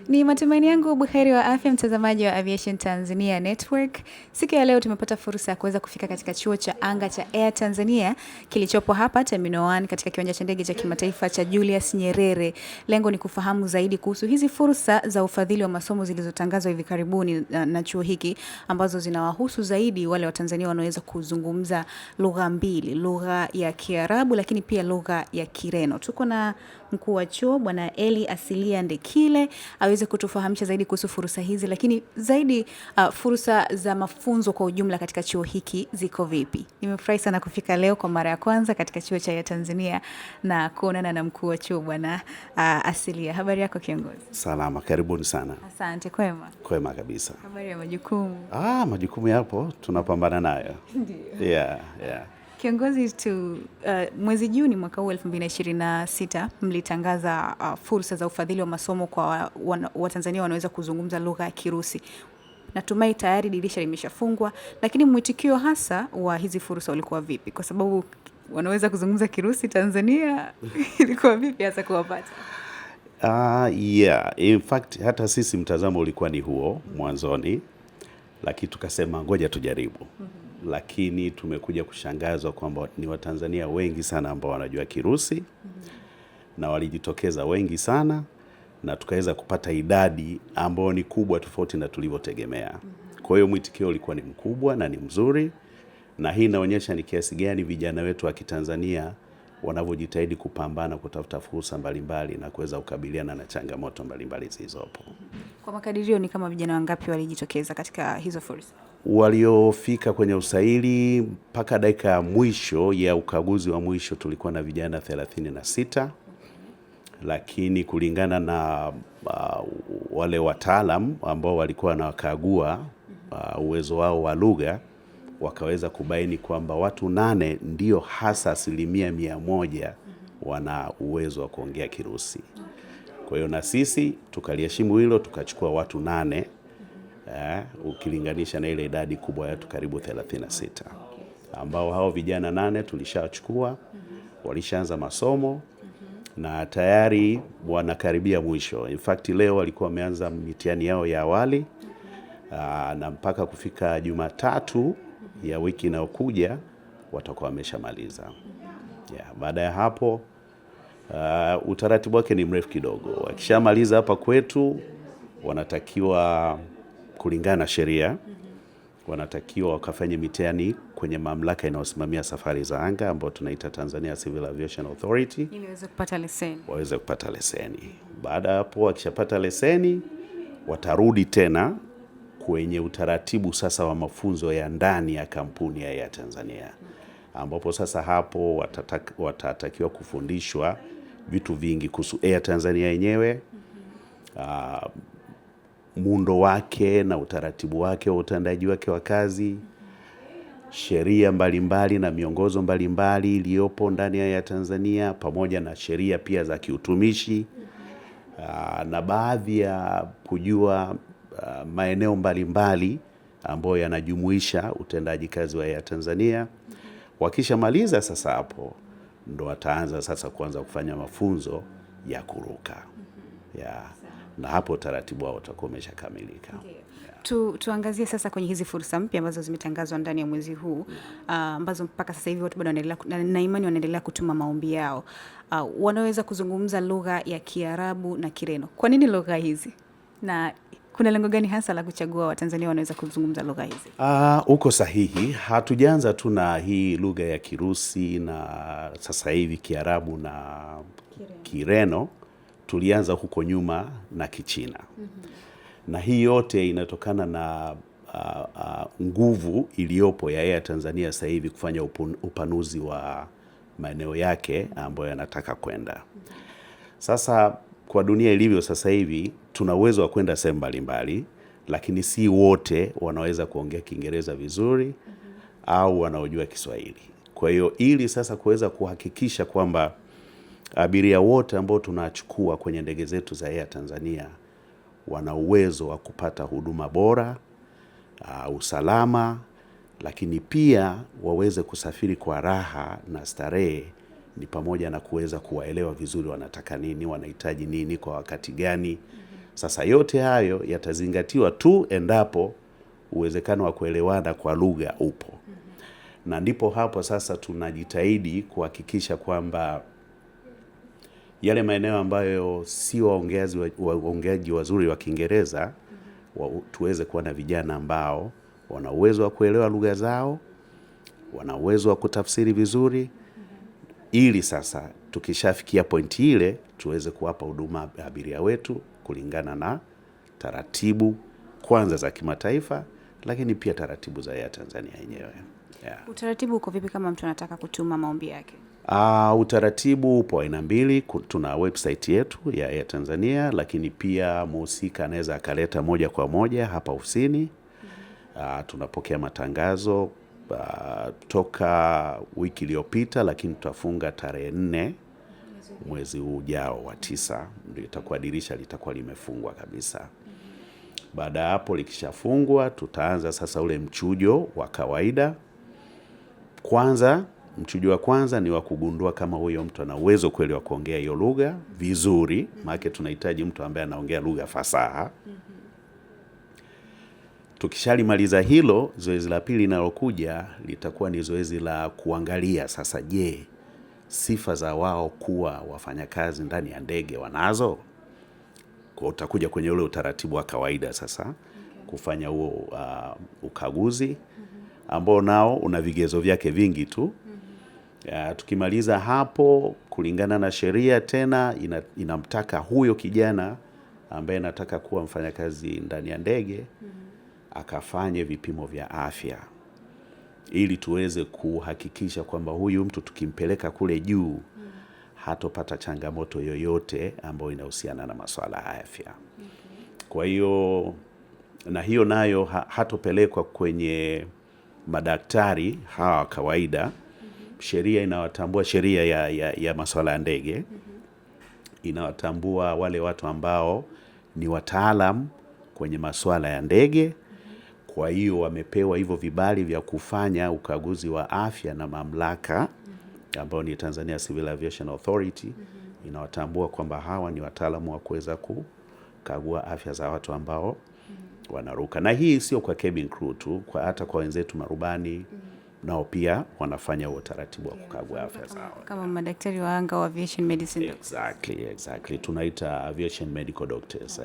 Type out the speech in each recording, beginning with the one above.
Ni matumaini yangu buheri wa afya, mtazamaji wa Aviation Tanzania Network. Siku ya leo tumepata fursa ya kuweza kufika katika chuo cha anga cha Air Tanzania kilichopo hapa Terminal 1 katika kiwanja cha ndege cha kimataifa cha Julius Nyerere. Lengo ni kufahamu zaidi kuhusu hizi fursa za ufadhili wa masomo zilizotangazwa hivi karibuni na chuo hiki, ambazo zinawahusu zaidi wale wa Tanzania wanaoweza kuzungumza lugha mbili, lugha ya Kiarabu lakini pia lugha ya Kireno. Tuko na mkuu wa chuo Bwana Eli Asilia Ndekile aweze kutufahamisha zaidi kuhusu fursa hizi, lakini zaidi fursa za mafunzo kwa ujumla katika chuo hiki ziko vipi. Nimefurahi sana kufika leo kwa mara ya kwanza katika chuo cha Air Tanzania na kuonana na mkuu wa chuo Bwana Asilia. Habari yako kiongozi? Salama, karibuni sana. Asante. Kwema? Kwema kabisa. Habari ya majukumu? Majukumu yapo, tunapambana nayo. Ndio. Yeah. Kiongozi, mwezi Juni mwaka huu 2026 mlitangaza fursa za ufadhili wa masomo kwa Watanzania wanaweza kuzungumza lugha ya Kirusi. Natumai tayari dirisha limeshafungwa, lakini mwitikio hasa wa hizi fursa ulikuwa vipi? Kwa sababu wanaweza kuzungumza Kirusi Tanzania ilikuwa vipi hasa kuwapata? In fact hata sisi mtazamo ulikuwa ni huo mwanzoni, lakini tukasema ngoja tujaribu. Lakini tumekuja kushangazwa kwamba ni Watanzania wengi sana ambao wanajua Kirusi na walijitokeza wengi sana, na tukaweza kupata idadi ambayo ni kubwa tofauti na tulivyotegemea. Kwa hiyo mwitikio ulikuwa ni mkubwa na ni mzuri, na hii inaonyesha ni kiasi gani vijana wetu wa Kitanzania wanavyojitahidi kupambana kutafuta fursa mbalimbali na kuweza kukabiliana na changamoto mbalimbali zilizopo. Kwa makadirio ni kama vijana wangapi walijitokeza katika hizo fursa? Waliofika kwenye usaili mpaka dakika ya mwisho ya ukaguzi wa mwisho tulikuwa na vijana 36, lakini kulingana na wale wataalam ambao walikuwa wanakagua uwezo wao wa lugha, wakaweza kubaini kwamba watu 8 ndio hasa 100% wana uwezo wa kuongea Kirusi. Kwa hiyo na sisi tukaliheshimu hilo, tukachukua watu 8 ukilinganisha na ile idadi kubwa ya karibu 36, ambao hao vijana 8 tulishachukua, walishaanza masomo na tayari wanakaribia mwisho. In fact leo walikuwa wameanza mitihani yao ya awali na mpaka kufika Jumatatu ya wiki inayokuja watakuwa wameshamaliza. Baada ya hapo utaratibu wake ni mrefu kidogo. Wakishamaliza hapa kwetu wanatakiwa kulingana na sheria, wanatakiwa wakafanye mitihani kwenye mamlaka inayosimamia safari za anga ambayo tunaita Tanzania Civil Aviation Authority, ili waweze kupata leseni. Waweze kupata leseni. Baada ya hapo wakishapata leseni watarudi tena kwenye utaratibu sasa wa mafunzo ya ndani ya kampuni ya Air Tanzania, ambapo sasa hapo watatakiwa kufundishwa vitu vingi kuhusu Air Tanzania yenyewe, muundo wake na utaratibu wake wa utendaji wake wa kazi, sheria mbalimbali na miongozo mbalimbali iliyopo ndani ya Tanzania, pamoja na sheria pia za kiutumishi, na baadhi ya kujua maeneo mbalimbali ambayo yanajumuisha utendaji kazi wa Air Tanzania. Wakishamaliza sasa hapo ndo wataanza sasa kuanza kufanya mafunzo ya kuruka. Na hapo taratibu wao utakuwa umeshakamilika. Tuangazie sasa kwenye hizi fursa mpya ambazo zimetangazwa ndani ya mwezi huu, ambazo mpaka sasa hivi watu bado wanaendelea na imani wanaendelea kutuma maombi yao. Wanaweza kuzungumza lugha ya Kiarabu na Kireno. Kwa nini lugha hizi? Na kuna lengo gani hasa la kuchagua Watanzania wanaweza kuzungumza lugha hizi? Uko sahihi. Hatujaanza tu na hii lugha ya Kirusi na sasa hivi Kiarabu na Kireno. Tulianza huko nyuma na Kichina. Na hii yote inatokana na nguvu iliyopo ya Air Tanzania sasa hivi kufanya upanuzi wa maeneo yake ambayo yanataka kwenda. Sasa kwa dunia ilivyo sasa hivi tuna uwezo wa kwenda sehemu mbalimbali, lakini si wote wanaweza kuongea Kiingereza vizuri au wanaojua Kiswahili. Kwa hiyo ili sasa kuweza kuhakikisha kwamba abiria wote ambao tunachukua kwenye ndege zetu za Air Tanzania wana uwezo wa kupata huduma bora, usalama, lakini pia waweze kusafiri kwa raha na starehe, ni pamoja na kuweza kuwaelewa vizuri wanataka nini, wanahitaji nini kwa wakati gani. Sasa yote hayo yatazingatiwa tu endapo uwezekano wa kuelewana kwa lugha upo. Na ndipo hapo sasa tunajitahidi kuhakikisha kwamba yale maeneo ambayo si waongeaji wazuri wa Kiingereza tuweze kuwa na vijana ambao wana uwezo wa kuelewa lugha zao, wana uwezo wa kutafsiri vizuri, ili sasa tukishafikia pointi ile tuweze kuwapa huduma abiria wetu kulingana na taratibu kwanza za kimataifa, lakini pia taratibu za Air Tanzania yenyewe. Yeah. Utaratibu uko vipi kama mtu anataka kutuma maombi yake? Utaratibu upo aina mbili. Tuna website yetu ya Air Tanzania, lakini pia mhusika anaweza akaleta moja kwa moja hapa ofisini. Tunapokea matangazo toka wiki iliyopita, lakini tutafunga tarehe 4 mwezi ujao wa 9, ndio itakuwa dirisha litakuwa limefungwa kabisa. Baada ya hapo likishafungwa, tutaanza sasa ule mchujo wa kawaida. Kwanza, mchujo wa kwanza ni wa kugundua kama huyo mtu ana uwezo kweli wa kuongea hiyo lugha vizuri, maana tunahitaji mtu ambaye anaongea lugha fasaha. Tukishalimaliza hilo, zoezi la pili linalokuja litakuwa ni zoezi la kuangalia sasa, je, sifa za wao kuwa wafanyakazi ndani ya ndege wanazo? Kwa utakuja kwenye ule utaratibu wa kawaida sasa kufanya huo ukaguzi ambao nao una vigezo vyake vingi tu. Tukimaliza hapo, kulingana na sheria tena inamtaka huyo kijana ambaye anataka kuwa mfanyakazi ndani ya ndege akafanye vipimo vya afya, ili tuweze kuhakikisha kwamba huyu mtu tukimpeleka kule juu hatopata changamoto yoyote ambayo inahusiana na masuala ya afya. Kwa hiyo na hiyo nayo hatopelekwa kwenye madaktari hawa kawaida. Sheria inawatambua, sheria ya masuala ya ndege inawatambua wale watu ambao ni wataalam kwenye masuala ya ndege. Kwa hiyo wamepewa hivyo vibali vya kufanya ukaguzi wa afya na mamlaka ambao ni Tanzania Civil Aviation Authority. Inawatambua kwamba hawa ni wataalamu wa kuweza kukagua afya za watu ambao wanaruka. Na hii sio kwa cabin crew tu, hata kwa wenzetu marubani nao pia wanafanya utaratibu wa kukagua afya zao. Kama madaktari wa anga wa aviation medicine. Exactly. Tunaita aviation medical doctors.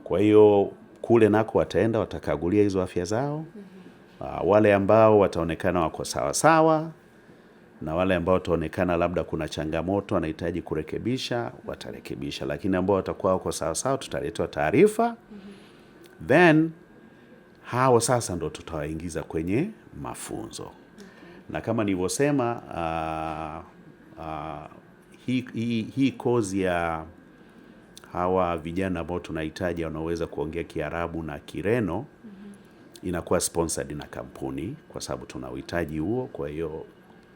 Kwa hiyo kule nako wataenda watakagulia hizo afya zao. Wale ambao wataonekana wako sawa sawa na wale ambao wataonekana labda kuna changamoto wanahitaji kurekebisha, watarekebisha, lakini ambao watakuwa wako sawa sawa tutaletewa taarifa. Then hao sasa ndo tutawaingiza kwenye mafunzo. Na kama nilivyosema, hii kozi ya hawa vijana ambao tunahitaji wanaweza kuongea Kiarabu na Kireno inakuwa sponsored na kampuni, kwa sababu tuna uhitaji huo. Kwa hiyo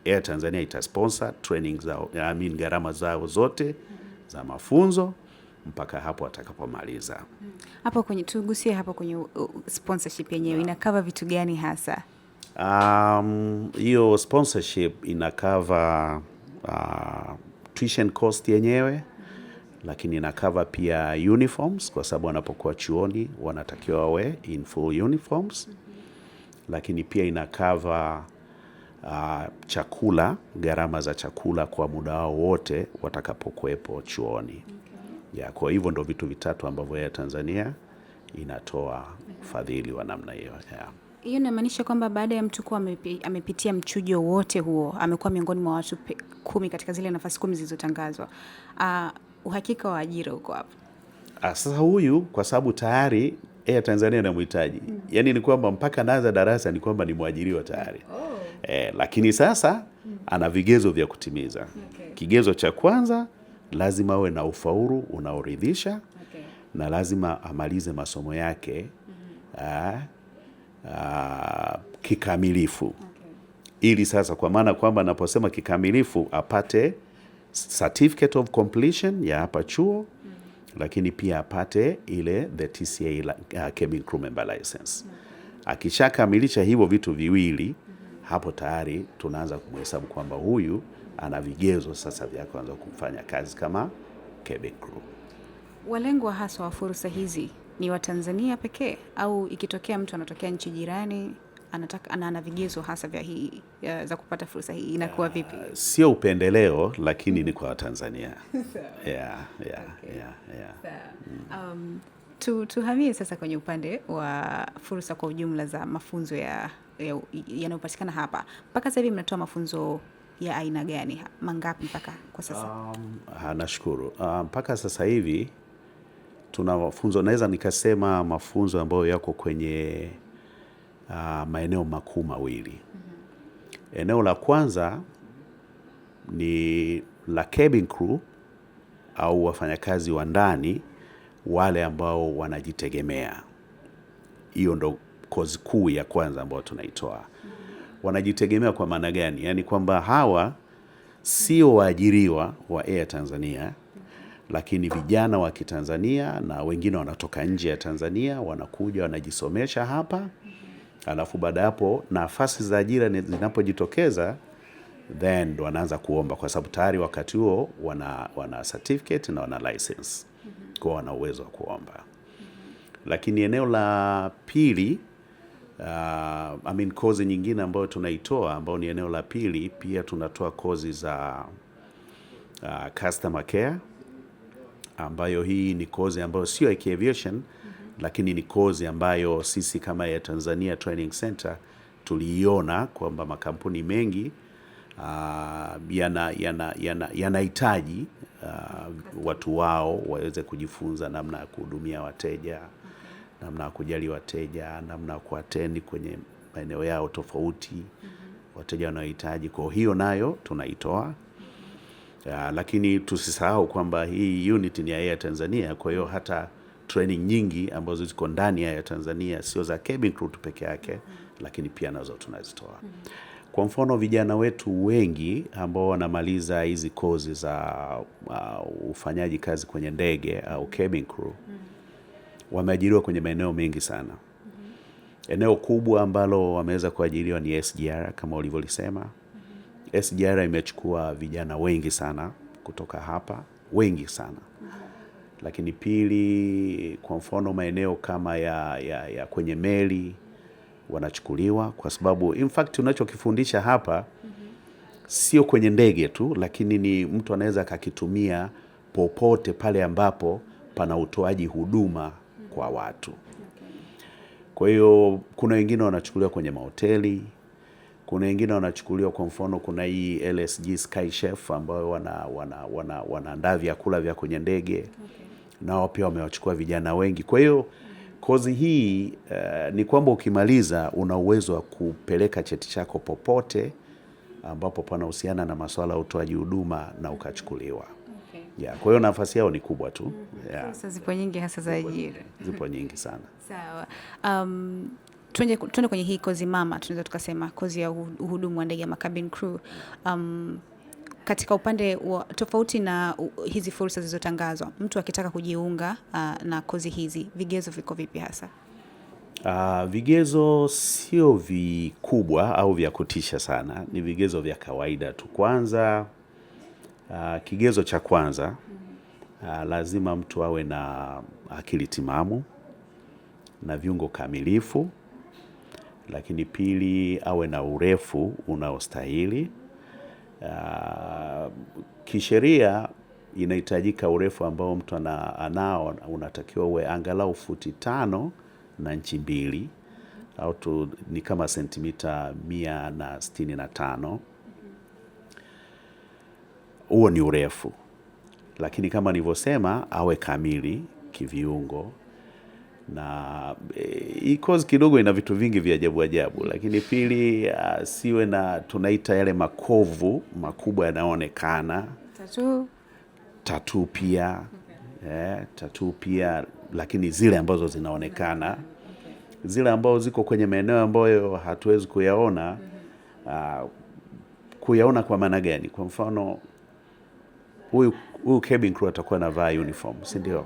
Air Tanzania itasponsor training zao, gharama zao zote za mafunzo mpaka hapo atakapomaliza. Hapo kwenye tugusie hapo kwenye sponsorship yenyewe ina cover vitu gani hasa? Hiyo sponsorship ina cover tuition cost yenyewe, lakini ina cover pia uniforms, kwa sababu wanapokuwa chuoni wanatakiwa wawe in full uniforms. Lakini pia ina cover chakula, gharama za chakula kwa muda wao wote watakapokuwepo chuoni. Kwa hivyo ndo vitu vitatu ambavyo Air Tanzania inatoa ufadhili wa namna hiyo. Hiyo inamaanisha kwamba baada ya mtu kuwa amepitia mchujo wote huo, amekuwa miongoni mwa watu 10 katika zile nafasi 10 zilizotangazwa, uhakika wa ajira uko hapo. Sasa huyu kwa sababu tayari Air Tanzania inamhitaji. Yaani ni kwamba mpaka anaanza darasa ni kwamba ni mwajiriwa tayari. Lakini sasa ana vigezo vya kutimiza. Kigezo cha kwanza, lazima awe na ufaulu unaoridhisha. Na lazima amalize masomo yake kikamilifu. Ili sasa, kwa maana kwamba naposema kikamilifu, apate certificate of completion ya hapa chuo, lakini pia apate ile the TCA cabin crew member license. Akishakamilisha hivyo vitu viwili, hapo tayari tunaanza kumhesabu kwamba huyu ana vigezo sasa vya kuanza kufanya kazi kama cabin crew. Walengwa hasa wa fursa hizi ni Watanzania pekee au ikitokea mtu anatokea nchi jirani ana vigezo hasa vya za kupata fursa hii inakuwa vipi? Sio upendeleo, lakini ni kwa Watanzania. Yeah. Tuhamie sasa kwenye upande wa fursa kwa ujumla za mafunzo yanayopatikana hapa. Mpaka sasa hivi mnatoa mafunzo ya aina gani? Mangapi mpaka kwa sasa? Nashukuru. Mpaka sasa hivi tuna mafunzo, naweza nikasema mafunzo ambayo yako kwenye maeneo makuu mawili. Eneo la kwanza ni la cabin crew au wafanyakazi wa ndani wale ambao wanajitegemea. Hiyo ndo kozi kuu ya kwanza ambayo tunaitoa. Wanajitegemea kwa maana gani? Yaani kwamba hawa sio waajiriwa wa Air Tanzania, lakini vijana wa Kitanzania na wengine wanatoka nje ya Tanzania wanakuja wanajisomesha hapa. Alafu baada hapo nafasi za ajira zinapojitokeza then wanaanza kuomba, kwa sababu tayari wakati huo wana certificate na wana license, kwa wana uwezo wa kuomba. Lakini eneo la pili, kozi nyingine ambayo tunaitoa ambayo ni eneo la pili, pia tunatoa kozi za customer care, ambayo hii ni kozi ambayo sio aviation, lakini ni kozi ambayo sisi kama ya Tanzania Training Center tuliiona kwamba makampuni mengi yanahitaji watu wao waweze kujifunza namna ya kuhudumia wateja, namna ya kujali wateja, namna ya kuattend kwenye maeneo yao tofauti wateja wanaohitaji. Kwa hiyo nayo tunaitoa. Lakini tusisahau kwamba hii unit ni ya Air Tanzania, kwa hiyo hata training nyingi ambazo ziko ndani ya Air Tanzania sio za cabin crew tu peke yake, lakini pia nazo tunazitoa. Kwa mfano vijana wetu wengi ambao wanamaliza hizi kozi za ufanyaji kazi kwenye ndege au cabin crew wameajiriwa kwenye maeneo mengi sana. Eneo kubwa ambalo wameweza kuajiriwa ni SGR kama ulivyolisema. SGR imechukua vijana wengi sana kutoka hapa, wengi sana. Lakini pili, kwa mfano maeneo kama ya kwenye meli wanachukuliwa, kwa sababu in fact unachokifundisha hapa sio kwenye ndege tu, lakini ni mtu anaweza akakitumia popote pale ambapo pana utoaji huduma kwa watu. Kwa hiyo kuna wengine wanachukuliwa kwenye mahoteli, kuna wengine wanachukuliwa, kwa mfano kuna hii LSG Sky Chef ambao wanaandaa vyakula vya kwenye ndege. Nao pia wamewachukua vijana wengi. Kwa hiyo kozi hii ni kwamba ukimaliza una uwezo wa kupeleka cheti chako popote ambapo panahusiana na masuala ya utoaji huduma na ukachukuliwa. Yeah, kwa hiyo nafasi yao ni kubwa tu. Yeah. Sasa zipo nyingi hasa za ajira. Zipo nyingi sana. Sawa. Tuende kwenye hii kozi mama, tunaweza tukasema kozi ya uhudumu wa ndege ya cabin crew. Katika upande wa tofauti na hizi fursa zilizotangazwa, mtu akitaka kujiunga na kozi hizi, vigezo viko vipi hasa? Vigezo sio vikubwa au vya kutisha sana, ni vigezo vya kawaida tu. Kwanza, kigezo cha kwanza, lazima mtu awe na akili timamu na viungo kamilifu. Lakini pili, awe na urefu unaostahili. Kisheria inahitajika urefu ambao mtu anao unatakiwa uwe angalau futi 5 na inchi 2 au ni kama sentimita 165. Huo ni urefu. Lakini kama nilivyosema, awe kamili kiviungo. Na hii kozi kidogo ina vitu vingi vya ajabu ajabu, lakini pili, siwe na tunaita yale makovu makubwa yanayoonekana. Tattoo pia. Tattoo pia, lakini zile ambazo zinaonekana. Zile ambazo ziko kwenye maeneo ambayo hatuwezi kuyaona. Kuyaona kwa maana gani? Kwa mfano huyu cabin crew atakuwa anavaa uniform, si ndio?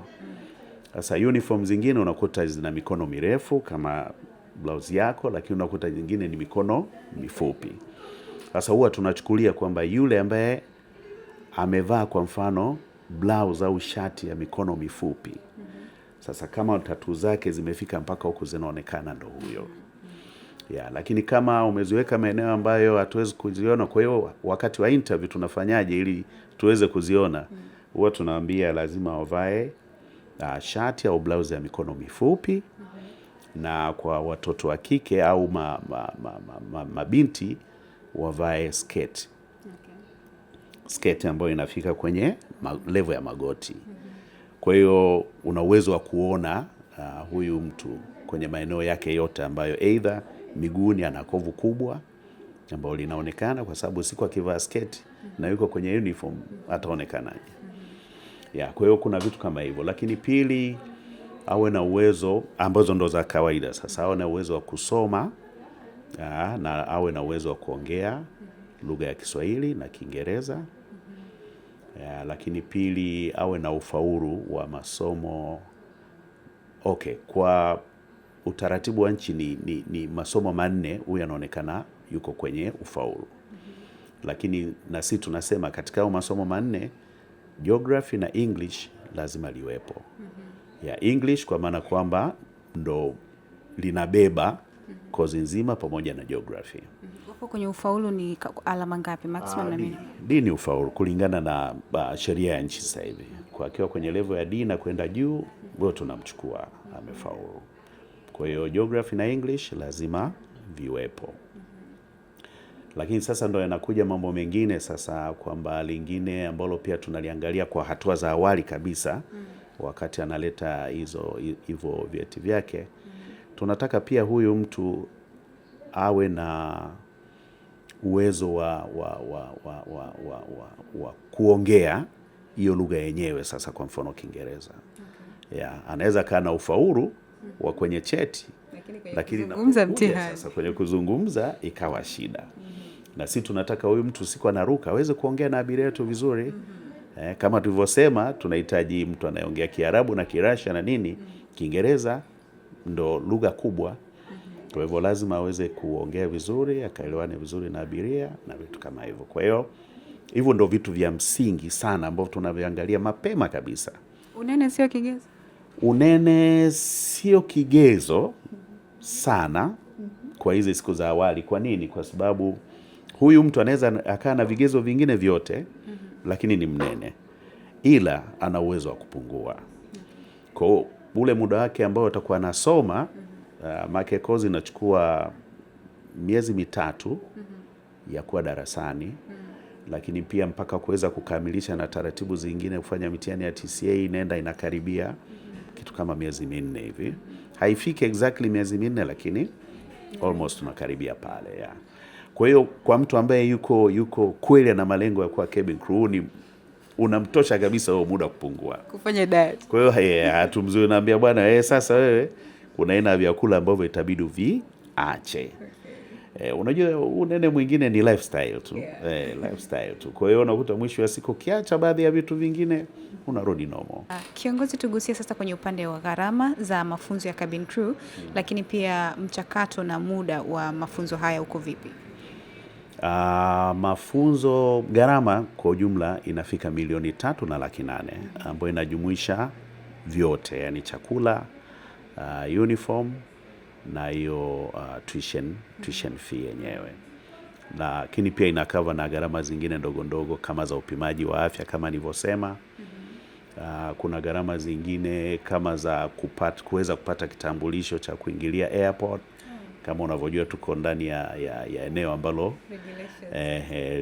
Sasa uniform zingine unakuta zina mikono mirefu kama blouse yako, lakini unakuta zingine ni mikono mifupi. Sasa huwa tunachukulia kwamba yule ambaye amevaa kwa mfano blouse au shati ya mikono mifupi. Sasa kama tatu zake zimefika mpaka huku zinaonekana, ndo huyo. Lakini kama umeziweka maeneo ambayo hatuwezi kuziona, kwa hiyo wakati wa interview tunafanyaje ili tuweze kuziona? Huwa tunaambia lazima wavae shati au blouse ya mikono mifupi, na kwa watoto wa kike au mabinti wavae sketi. Sketi ambayo inafika kwenye level ya magoti. Kwa hiyo una uwezo wa kuona huyu mtu kwenye maeneo yake yote, ambayo either miguuni ana kovu kubwa ambalo linaonekana, kwa sababu siku akivaa sketi na yuko kwenye uniform ataonekanaje? Kwa hiyo kuna vitu kama hivyo. Lakini pili, awe na uwezo, ambazo ndo za kawaida sasa, awe na uwezo wa kusoma na awe na uwezo wa kuongea lugha ya Kiswahili na Kiingereza. Lakini pili, awe na ufaulu wa masomo. Kwa utaratibu wa nchi ni masomo 4, huyu anaonekana yuko kwenye ufaulu. Lakini na sisi tunasema katika hao masomo 4, geography na English lazima liwepo. English kwa maana kwamba ndo linabeba kozi nzima pamoja na geography. Hapo kwenye ufaulu ni alama ngapi maximum na minimum? D ni ufaulu kulingana na sheria ya nchi sasa hivi. Kwa akiwa kwenye level ya D na kwenda juu, wewe tunamchukua amefaulu. Kwa hiyo geography na English lazima viwepo. Lakini sasa ndo yanakuja mambo mengine sasa, kwamba lingine ambalo pia tunaliangalia kwa hatua za awali kabisa, wakati analeta hivyo vyeti vyake, tunataka pia huyu mtu awe na uwezo wa kuongea hiyo lugha yenyewe. Sasa kwa mfano Kiingereza, anaweza kaa na ufaulu wa kwenye cheti, lakini sasa kwenye kuzungumza ikawa shida. Na sisi tunataka huyu mtu siku anaruka aweze kuongea na abiria wetu vizuri. Kama tulivyosema, tunahitaji mtu anayeongea Kiarabu na Kirasha na nini. Kiingereza ndo lugha kubwa. Kwa hivyo lazima aweze kuongea vizuri, akaelewane vizuri na abiria na vitu kama hivyo. Kwa hiyo hivyo ndo vitu vya msingi sana ambavyo tunaviangalia mapema kabisa. Unene sio kigezo? Unene sio kigezo sana kwa hizi siku za awali. Kwa nini? Kwa sababu huyu mtu anaweza akaa na vigezo vingine vyote, lakini ni mnene, ila ana uwezo wa kupungua. Kwa ule muda wake ambao atakuwa anasoma, make kozi inachukua miezi 3 ya kuwa darasani, lakini pia mpaka kuweza kukamilisha na taratibu zingine, kufanya mitihani ya TCA inakaribia kitu kama miezi 4 hivi. Haifiki exactly miezi 4, lakini almost tunakaribia pale. Kwa hiyo kwa mtu ambaye yuko kweli na malengo ya kuwa cabin crew, unamtosha kabisa huo muda kupungua, kufanya diet. Kwa hiyo hatumzuri naambia bwana, sasa wewe kuna aina vyakula ambavyo itabidi viache. Unajua unene mwingine ni lifestyle tu. Lifestyle tu. Kwa hiyo unakuta mwisho wa siku kiacha baadhi ya vitu vingine unarudi normal. Kiongozi, tugusie sasa kwenye upande wa gharama za mafunzo ya cabin crew, lakini pia mchakato na muda wa mafunzo haya uko vipi? Mafunzo gharama kwa ujumla inafika 3.8 milioni, ambayo inajumuisha vyote, yani chakula, uniform na hiyo tuition fee yenyewe. Lakini pia inakava na gharama zingine ndogo ndogo kama za upimaji wa afya kama nilivyosema. Kuna gharama zingine kama za kuweza kupata kitambulisho cha kuingilia airport. Kama unavyojua tuko ndani ya eneo ambalo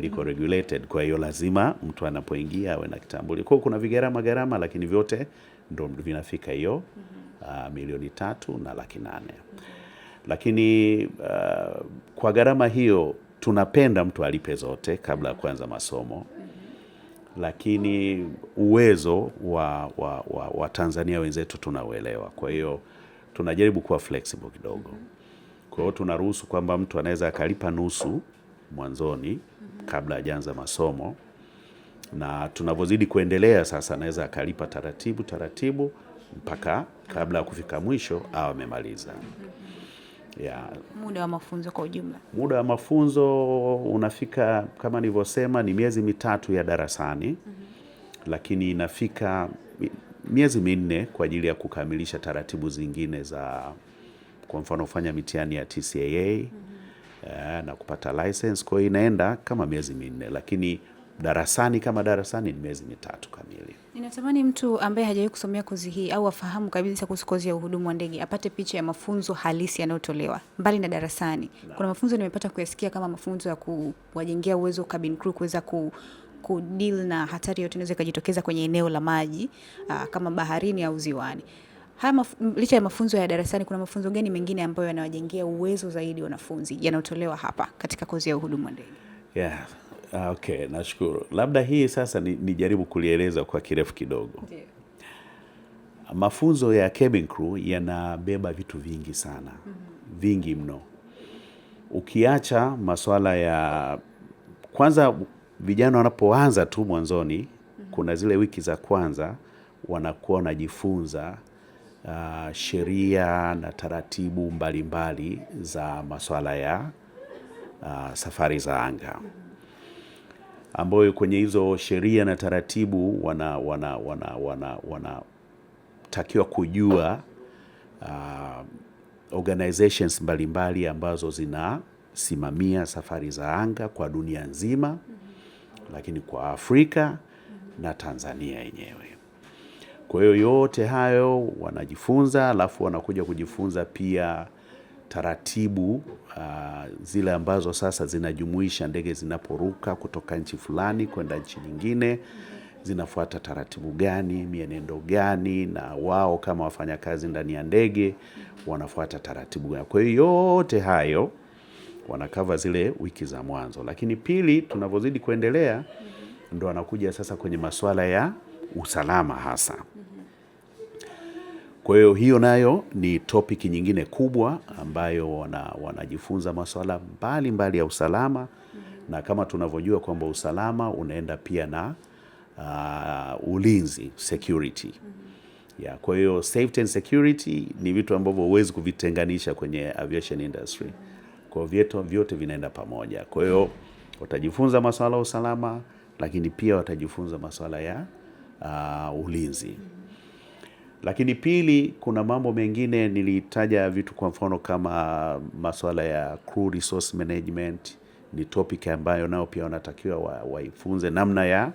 liko regulated, kwa hiyo lazima mtu anapoingia awe na kitambulisho. Kwa hiyo kuna gharama, lakini vyote ndio vinafika hiyo 3.8 milioni. Lakini kwa gharama hiyo tunapenda mtu alipe zote kabla ya kuanza masomo. Lakini uwezo wa Tanzania wenzetu tunauelewa. Kwa hiyo tunajaribu kuwa flexible kidogo. Kwa hiyo tunaruhusu kwamba mtu anaweza akalipa nusu mwanzoni kabla hajaanza masomo, na tunavyozidi kuendelea sasa anaweza akalipa taratibu mpaka kabla ya kufika mwisho au amemaliza. Muda wa mafunzo kwa ujumla? Muda wa mafunzo unafika kama nilivyosema ni miezi 3 ya darasani. lakini inafika miezi minne kwa ajili ya kukamilisha taratibu zingine za, kwa mfano, kufanya mitihani ya TCAA na kupata license. Kwa hiyo inaenda kama miezi minne, lakini darasani ni miezi mitatu kamili. Ninatamani mtu ambaye hajawahi kusomea kozi hii au afahamu kabisa kuhusu kozi ya uhudumu wa ndege apate picha ya mafunzo halisi yanayotolewa mbali na darasani. Kuna mafunzo nimepata kuyasikia kama mafunzo ya kuwajengea uwezo cabin crew kuweza kudeal na hatari yote inaweza ikajitokeza kwenye eneo la maji kama baharini au ziwani. Licha ya mafunzo ya darasani, kuna mafunzo gani mengine ambayo yanawajengea uwezo zaidi wanafunzi yanayotolewa hapa katika kozi ya uhudumu wa ndege? Yeah. Okay, nashukuru. Labda hii sasa nijaribu kulieleza kwa kirefu kidogo. Ndiyo. Mafunzo ya cabin crew yanabeba vitu vingi sana. Vingi mno. Ukiacha masuala ya kwanza, vijana wanapoanza tu mwanzoni, kuna zile wiki za kwanza wanakuwa wanajifunza sheria na taratibu mbalimbali za masuala ya safari za anga, ambayo kwenye hizo sheria na taratibu wanatakiwa kujua organizations mbalimbali ambazo zinasimamia safari za anga kwa dunia nzima, lakini kwa Afrika na Tanzania yenyewe. Kwa hiyo yote hayo wanajifunza, alafu wanakuja kujifunza pia taratibu zile ambazo sasa zinajumuisha ndege zinaporuka kutoka nchi fulani kwenda nchi nyingine, zinafuata taratibu gani, mienendo gani, na wao kama wafanyakazi ndani ya ndege wanafuata taratibu gani. Kwa hiyo yote hayo wanakava zile wiki za mwanzo. Lakini pili, tunapozidi kuendelea ndo wanakuja sasa kwenye masuala ya usalama hasa. Kwa hiyo nayo ni topic nyingine kubwa ambayo wanajifunza masuala mbalimbali ya usalama. Na kama tunavyojua kwamba usalama unaenda pia na ulinzi, security. Yeah, kwa hiyo safety and security ni vitu ambavyo huwezi kuvitenganisha kwenye aviation industry. Kwa hiyo vyote vinaenda pamoja. Kwa hiyo watajifunza masuala ya usalama, lakini pia watajifunza masuala ya ulinzi. Lakini pili, kuna mambo mengine nilitaja vitu, kwa mfano kama masuala ya crew resource management. Ni topic ambayo nao pia wanatakiwa waifunze namna ya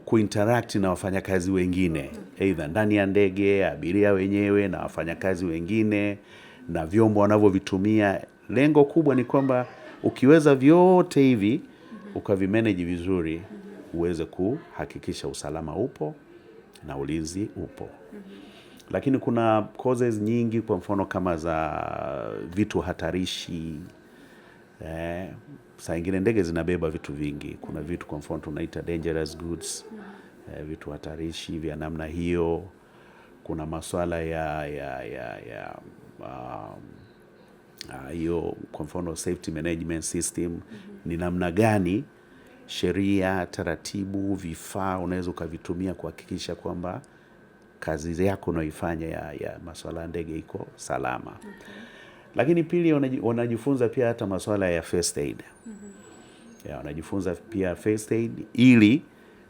kuinteract na wafanyakazi wengine, either ndani ya ndege, abiria wenyewe na wafanyakazi wengine na vyombo wanavyovitumia. Lengo kubwa ni kwamba ukiweza vyote hivi ukavimanage vizuri, uweze kuhakikisha usalama upo na ulinzi upo. Lakini kuna causes nyingi, kwa mfano kama za vitu hatarishi. Saa ingine ndege zinabeba vitu vingi. Kuna vitu kwa mfano tunaita dangerous goods, vitu hatarishi vya namna hiyo. Kuna masuala ya hiyo, kwa mfano safety management system. Ni namna gani sheria, taratibu, vifaa unaweza ukavitumia kuhakikisha kwamba kazi yako unayoifanya ya masuala ya ndege iko salama. Lakini pili, wanajifunza pia hata masuala ya first aid. Wanajifunza pia first aid ili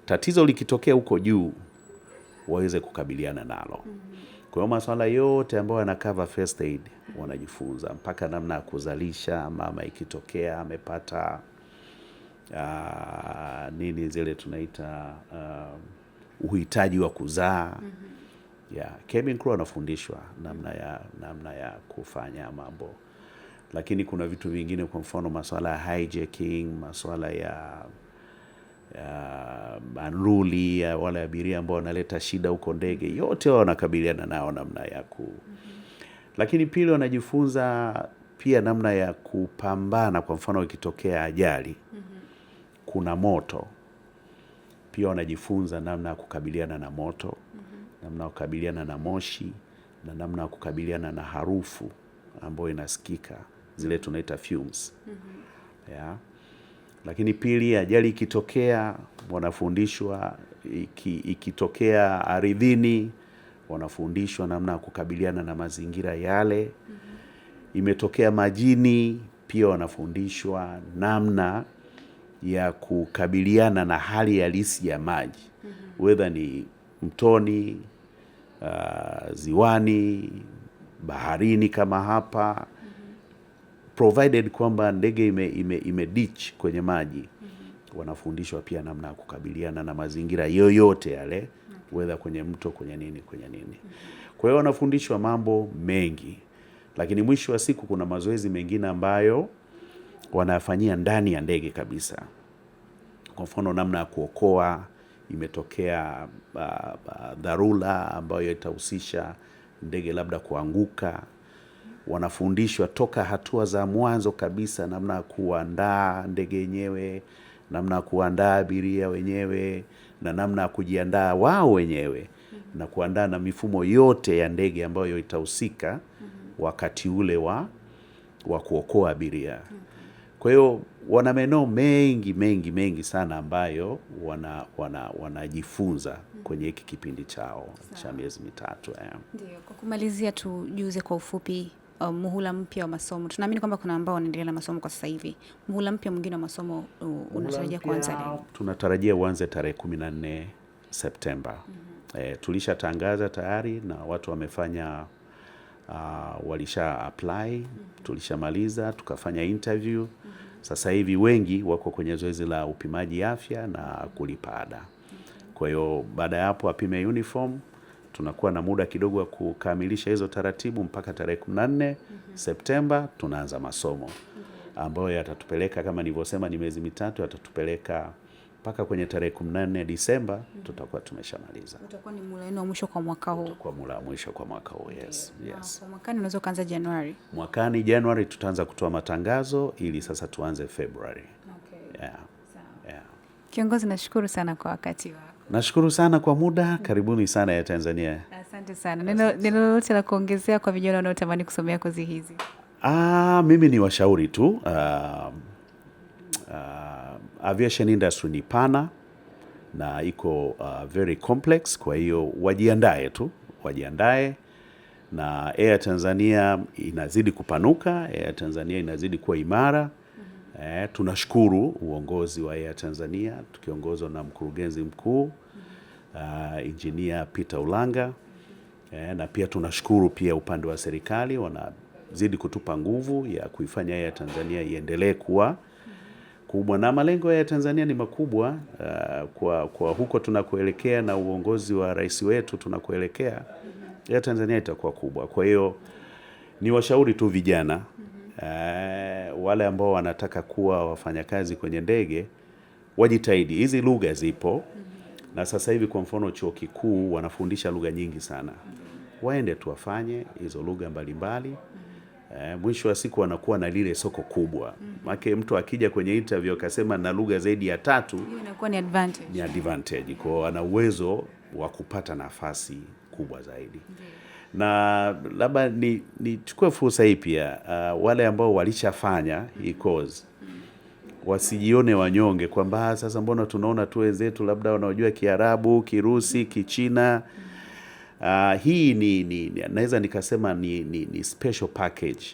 tatizo likitokea huko juu waweze kukabiliana nalo. Kwa hiyo masuala yote ambayo yanakava first aid wanajifunza, mpaka namna ya kuzalisha mama ikitokea amepata nini zile tunaita uhitaji wa kuzaa. Cabin crew wanafundishwa namna ya kufanya mambo. Lakini kuna vitu vingine, kwa mfano masuala ya hijacking, masuala ya unruly, ya wale abiria ambao wanaleta shida huko ndege, yote wao wanakabiliana nao namna ya Lakini pili, wanajifunza pia namna ya kupambana, kwa mfano ikitokea ajali, kuna moto, pia wanajifunza namna ya kukabiliana na moto, namna ya kukabiliana na moshi, na namna ya kukabiliana na harufu ambayo inasikika, zile tunaita fumes. Lakini pili, ajali ikitokea wanafundishwa, ikitokea ardhini wanafundishwa namna ya kukabiliana na mazingira yale. Imetokea majini, pia wanafundishwa namna ya kukabiliana na hali halisi ya maji, whether ni mtoni, ziwani, baharini kama hapa, provided kwamba ndege ime ditch kwenye maji, wanafundishwa pia namna ya kukabiliana na mazingira yoyote yale, whether kwenye mto, kwenye nini. Kwa hiyo wanafundishwa mambo mengi, lakini mwisho wa siku kuna mazoezi mengine ambayo wanafanyia ndani ya ndege kabisa. Kwa mfano namna ya kuokoa, imetokea dharura ambayo itahusisha ndege labda kuanguka, wanafundishwa toka hatua za mwanzo kabisa, namna ya kuandaa ndege yenyewe, namna ya kuandaa abiria wenyewe, na namna ya kujiandaa wao wenyewe na kuandaa na mifumo yote ya ndege ambayo itahusika wakati ule wa kuokoa abiria. Kwa hiyo wana maeneo mengi sana ambayo wanajifunza kwenye hiki kipindi chao cha miezi mitatu. Ndio, kwa kumalizia tujuze kwa ufupi muhula mpya wa masomo. Tunaamini kwamba kuna ambao wanaendelea na masomo kwa sasa hivi. Muhula mpya mwingine wa masomo unatarajia kuanza lini? Tunatarajia uanze tarehe 14 Septemba. Tulishatangaza tayari na watu wamefanya walisha apply, tulishamaliza, tukafanya interview. Sasa hivi wengi wako kwenye zoezi la upimaji afya na kulipa ada. Kwa hiyo baada ya hapo apime uniform, tunakuwa na muda kidogo wa kukamilisha hizo taratibu mpaka tarehe 14 Septemba tunaanza masomo, ambayo yatatupeleka kama nilivyosema ni miezi mitatu, yatatupeleka mpaka kwenye tarehe 14 Disemba tutakuwa tumeshamaliza. Utakuwa ni muhula wa mwisho kwa mwaka huu. Utakuwa muhula wa mwisho kwa mwaka huu, yes. Kwa mwakani unaweza kuanza Januari. Mwakani Januari tutaanza kutoa matangazo ili sasa tuanze February. Yeah. Kiongozi, nashukuru sana kwa wakati wako. Nashukuru sana kwa muda. Karibuni sana Air Tanzania. Asante sana. Neno lolote la kuongezea kwa vijana wanaotamani kusomea kozi hizi? Mimi ni washauri tu. Aviation industry ni pana na iko very complex, kwa hiyo wajiandae na Air Tanzania inazidi kupanuka, Air Tanzania inazidi kuwa imara. Tunashukuru uongozi wa Air Tanzania tukiongozwa na mkurugenzi mkuu Engineer Peter Ulanga, na pia tunashukuru pia upande wa serikali wanazidi kutupa nguvu ya kuifanya Air Tanzania iendelee kuwa kubwa, na malengo ya Tanzania ni makubwa. Kwa huko tunakoelekea na uongozi wa rais wetu tunakoelekea, Air Tanzania itakuwa kubwa. Kwa hiyo ni washauri tu vijana wale ambao wanataka kuwa wafanyakazi kwenye ndege wajitahidi. Hizi lugha zipo na sasa hivi kwa mfano chuo kikuu wanafundisha lugha nyingi sana. Waende tu wafanye hizo lugha mbalimbali. Mwisho wa siku wanakuwa na lile soko kubwa. Maana mtu akija kwenye interview akasema na lugha zaidi ya 3, hiyo inakuwa ni advantage. Ni advantage. Kwa ana uwezo wa kupata nafasi kubwa zaidi. Na labda nichukue fursa hii pia wale ambao walishafanya hii course wasijione wanyonge kwamba sasa mbona tunaona tu wenzetu labda wanaojua Kiarabu, Kirusi, Kichina. Hii naweza nikasema ni special package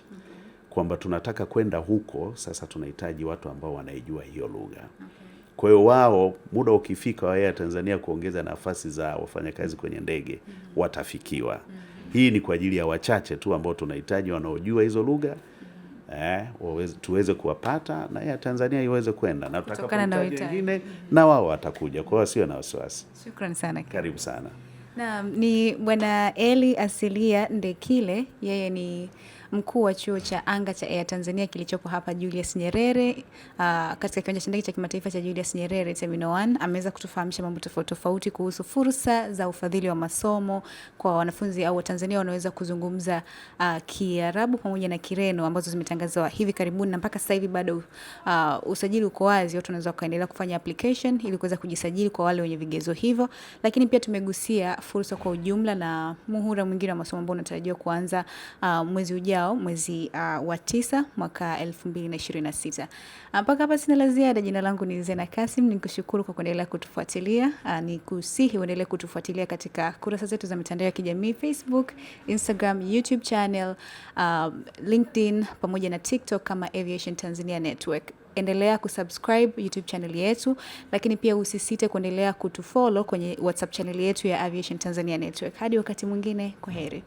kwamba tunataka kwenda huko sasa, tunahitaji watu ambao wanaijua hiyo lugha. Kwa hiyo wao muda ukifika wa Air Tanzania kuongeza nafasi za wafanyakazi kwenye ndege watafikiwa. Hii ni kwa ajili ya wachache tu ambao tunahitaji wanaojua hizo lugha tuweze kuwapata na Air Tanzania iweze kwenda, na tutakapohitaji wengine na wao watakuja. Kwa hiyo sio na wasiwasi. Shukrani sana. Karibu sana. Naam, ni Bwana Eli Asilia Ndekile, yeye ni mkuu wa chuo cha anga cha Air Tanzania kilichopo hapa Julius Nyerere, katika kiwanja cha ndege cha kimataifa cha Julius Nyerere Terminal 1. Ameweza kutufahamisha mambo tofauti kuhusu fursa za ufadhili wa masomo kwa wanafunzi au Watanzania wanaweza kuzungumza Kiarabu pamoja na Kireno ambazo zimetangazwa hivi karibuni, na mpaka sasa hivi bado usajili uko wazi. Watu wanaweza kuendelea kufanya application ili kuweza kujisajili kwa wale wenye vigezo hivyo. Lakini pia tumegusia fursa kwa ujumla na muhula mwingine wa masomo ambao unatarajiwa kuanza mwezi ujao ujao mwezi wa 9 mwaka 2026. Mpaka hapa sina la ziada. Jina langu ni Zena Kasim, nikushukuru kwa kuendelea kutufuatilia. Nikusihi uendelee kutufuatilia katika kurasa zetu za mitandao ya kijamii, Facebook, Instagram, YouTube channel, LinkedIn pamoja na TikTok kama Aviation Tanzania Network. Endelea kusubscribe YouTube channel yetu, lakini pia usisite kuendelea kutufollow kwenye WhatsApp channel yetu ya Aviation Tanzania Network. Hadi wakati mwingine, kwaheri.